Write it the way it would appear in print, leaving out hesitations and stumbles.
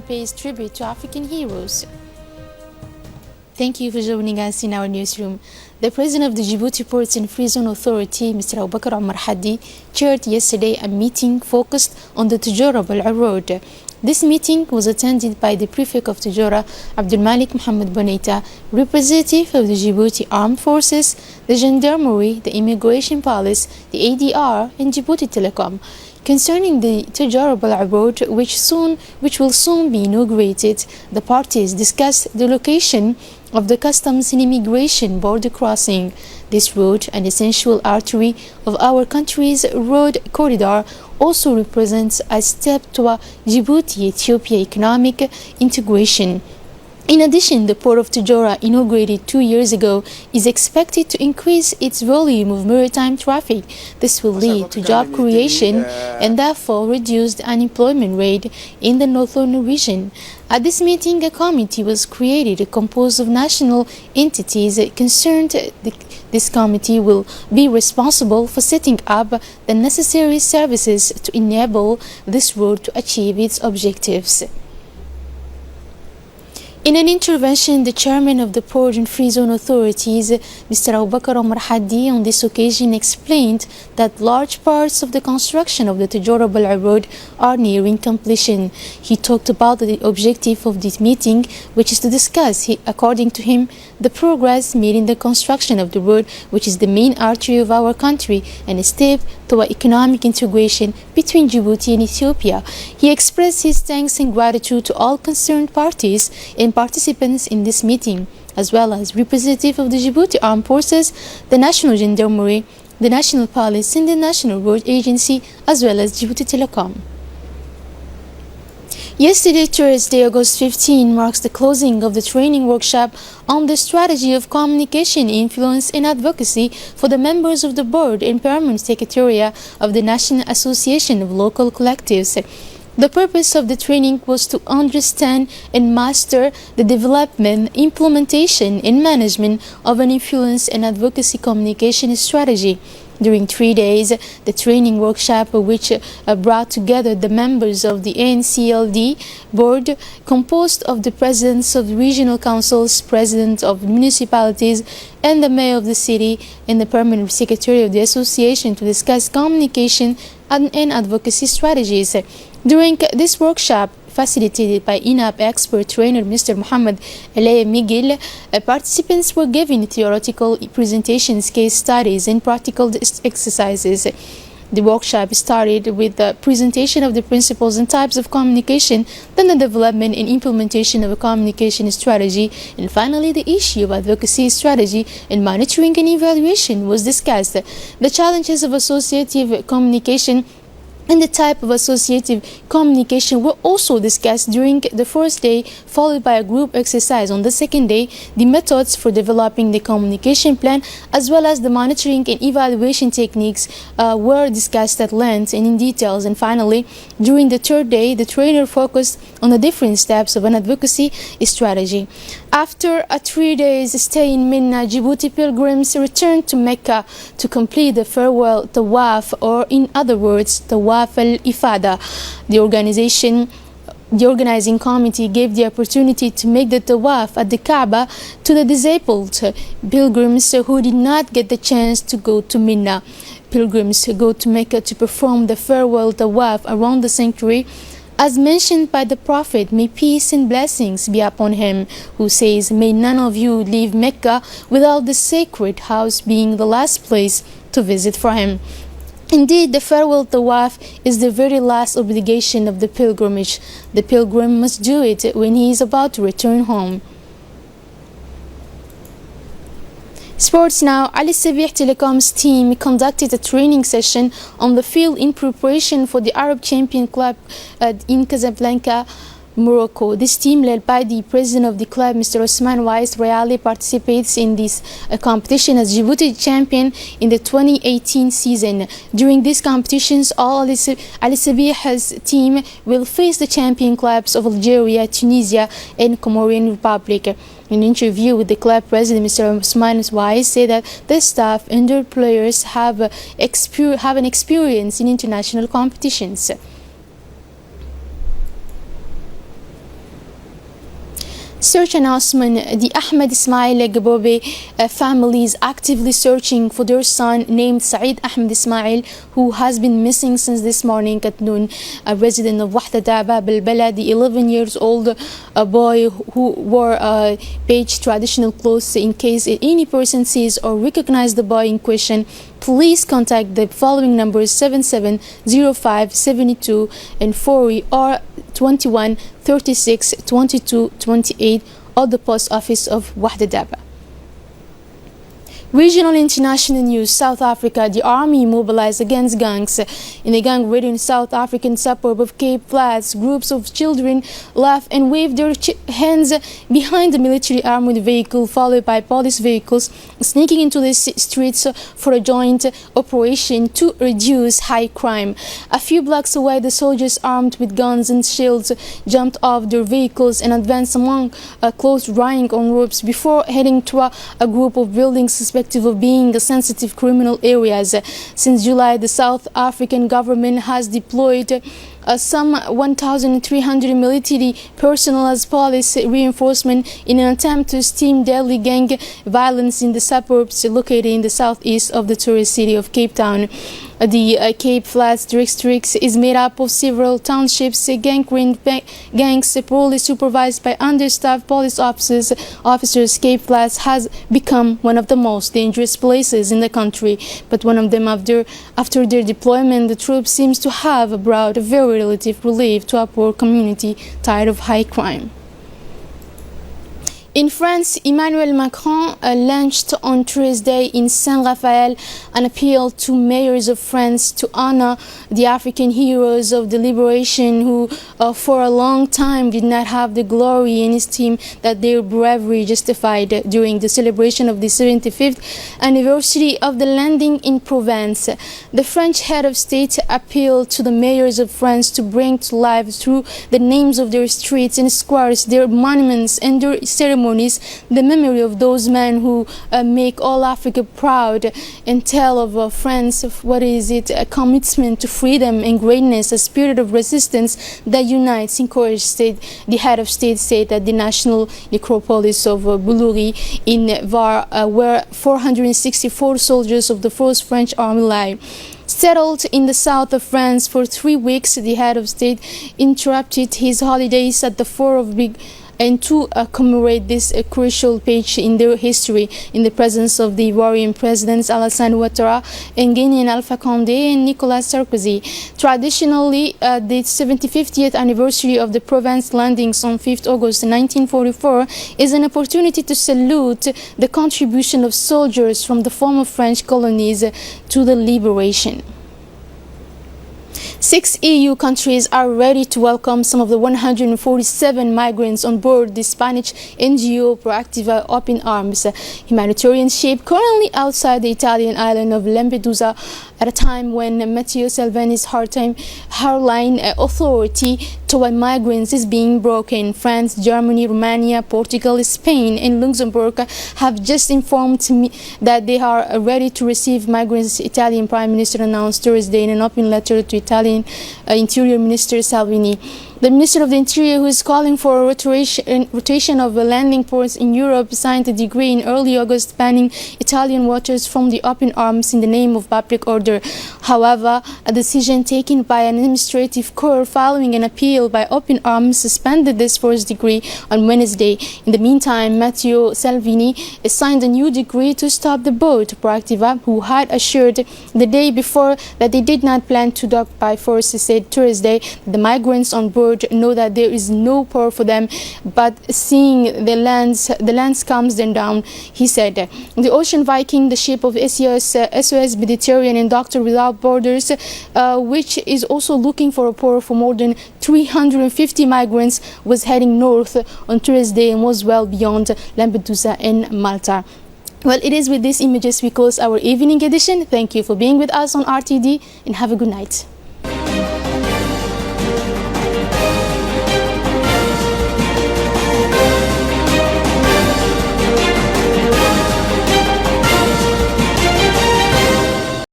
pays tribute to African heroes. Thank you for joining us in our newsroom. The president of the Djibouti Ports and Free Zone Authority, Mr. Abubakar Omar Hadi, chaired yesterday a meeting focused on the Tujara Bal Road. This meeting was attended by the prefect of Tujara, Abdul Malik Mohammed Boneita, representative of the Djibouti Armed Forces, the Gendarmerie, the Immigration Police, the ADR, and Djibouti Telecom. Concerning the Tujara Bal Road, which will soon be inaugurated, the parties discussed the location of the Customs and Immigration border crossing. This road, an essential artery of our country's road corridor, also represents a step toward Djibouti-Ethiopia economic integration. In addition, the port of Tujara, inaugurated 2 years ago, is expected to increase its volume of maritime traffic. This will lead to job creation and therefore reduce the unemployment rate in the northern region. At this meeting, a committee was created composed of national entities concerned. This committee will be responsible for setting up the necessary services to enable this road to achieve its objectives. In an intervention, the chairman of the Port and Free Zone Authorities, Mr. Abubakar Omar Hadi, on this occasion explained that large parts of the construction of the Tujara Bal Road are nearing completion. He talked about the objective of this meeting, which is to discuss, according to him, the progress made in the construction of the road, which is the main artery of our country and a step toward economic integration between Djibouti and Ethiopia. He expressed his thanks and gratitude to all concerned parties and participants in this meeting, as well as representatives of the Djibouti Armed Forces, the National Gendarmerie, the National Police, and the National Road Agency, as well as Djibouti Telecom. Yesterday, Thursday, August 15, marks the closing of the training workshop on the strategy of communication, influence, and advocacy for the members of the board and permanent secretariat of the National Association of Local Collectives. The purpose of the training was to understand and master the development, implementation, and management of an influence and advocacy communication strategy. During 3 days, the training workshop, which brought together the members of the ANCLD board, composed of the presidents of the regional councils, presidents of municipalities, and the mayor of the city, and the permanent secretary of the association, to discuss communication and advocacy strategies. During this workshop, facilitated by INAP expert trainer Mr. Mohammed Anglais Miguel, participants were given theoretical presentations, case studies, and practical exercises. The workshop started with the presentation of the principles and types of communication, then the development and implementation of a communication strategy, and finally the issue of advocacy strategy and monitoring and evaluation was discussed. The challenges of associative communication and the type of associative communication were also discussed during the first day, followed by a group exercise on the second day. The methods for developing the communication plan, as well as the monitoring and evaluation techniques, were discussed at length and in details. And finally, during the third day, the trainer focused on the different steps of an advocacy strategy. After a 3 days stay in Minna, Djibouti pilgrims returned to Mecca to complete the farewell tawaf, or in other words, Tawaf al-Ifada. The organizing committee gave the opportunity to make the tawaf at the Kaaba to the disabled pilgrims who did not get the chance to go to Minna. Pilgrims who go to Mecca to perform the farewell tawaf around the sanctuary, as mentioned by the Prophet, may peace and blessings be upon him, who says, "May none of you leave Mecca without the sacred house being the last place to visit for him." Indeed, the farewell tawaf is the very last obligation of the pilgrimage. The pilgrim must do it when he is about to return home. Sports now. Ali Sabih Telecom's team conducted a training session on the field in preparation for the Arab Champion Club in Casablanca, Morocco. This team, led by the president of the club, Mr. Osman Wais Reali, participates in this competition as Djibouti champion in the 2018 season. During these competitions, all Ali Sabih's team will face the champion clubs of Algeria, Tunisia, and Comorian Republic. In an interview with the club president, Mr. Osman Wais said that the staff and their players have an experience in international competitions. Search announcement. The Ahmed Ismail Gabobe family is actively searching for their son named Saeed Ahmed Ismail, who has been missing since this morning at noon. A resident of Wahda Daba Balbala, the 11 years old boy who wore beige traditional clothes. In case any person sees or recognizes the boy in question, please contact the following numbers: 770572 and 40 or 21 36 22 28 or the post office of Wahda Daba. Regional international news. South Africa. The army mobilized against gangs. In a gang-ridden South African suburb of Cape Flats, groups of children laugh and wave their hands behind the military armored vehicle, followed by police vehicles, sneaking into the streets for a joint operation to reduce high crime. A few blocks away, the soldiers armed with guns and shields jumped off their vehicles and advanced among close rank on ropes before heading to a group of buildings suspected of being the sensitive criminal areas. Since July, the South African government has deployed some 1,300 military personnel as police reinforcement in an attempt to stem deadly gang violence in the suburbs located in the southeast of the tourist city of Cape Town. The Cape Flats district is made up of several townships, gang-ridden gangs poorly supervised by understaffed police officers. Cape Flats has become one of the most dangerous places in the country, but one of them after their deployment, the troops seems to have brought a very relative relief to a poor community tired of high crime. In France, Emmanuel Macron launched on Thursday in Saint-Raphael an appeal to mayors of France to honor the African heroes of the liberation who for a long time did not have the glory and esteem that their bravery justified during the celebration of the 75th anniversary of the landing in Provence. The French head of state appealed to the mayors of France to bring to life through the names of their streets and squares, their monuments and their ceremonies, the memory of those men who make all Africa proud and tell of France of what is it, a commitment to freedom and greatness, a spirit of resistance that unites. Encouraged the head of state said that the national necropolis of Boulouris in Var, where 464 soldiers of the 1st French Army lie. Settled in the south of France for 3 weeks, the head of state interrupted his holidays at the Fort of Big and to commemorate this crucial page in their history in the presence of the Ivoirian presidents Alassane Ouattara and Guinean Alpha Condé and Nicolas Sarkozy. Traditionally, the 75th anniversary of the Provence landings on 5th August 1944 is an opportunity to salute the contribution of soldiers from the former French colonies to the liberation. 6 EU countries are ready to welcome some of the 147 migrants on board the Spanish NGO Proactiva Open Arms humanitarian ship currently outside the Italian island of Lampedusa at a time when Matteo Salvini's hardline authority toward migrants is being broken. France, Germany, Romania, Portugal, Spain and Luxembourg have just informed me that they are ready to receive migrants. Italian Prime Minister announced Thursday in an open letter to Italian Interior Minister Salvini. The Minister of the Interior, who is calling for a rotation of landing ports in Europe, signed a decree in early August banning Italian waters from the open arms in the name of public order. However, a decision taken by an administrative court following an appeal by Open Arms suspended this first decree on Wednesday. In the meantime, Matteo Salvini signed a new decree to stop the boat. Proactiva, who had assured the day before that they did not plan to dock by force, said Thursday that the migrants on board know that there is no port for them, but seeing the lands calms them down. He said, the Ocean Viking, the ship of SOS Mediterranean and Doctor Without Borders, which is also looking for a port for more than 350 migrants, was heading north on Thursday and was well beyond Lampedusa and Malta. Well, it is with these images we close our evening edition. Thank you for being with us on RTD and have a good night.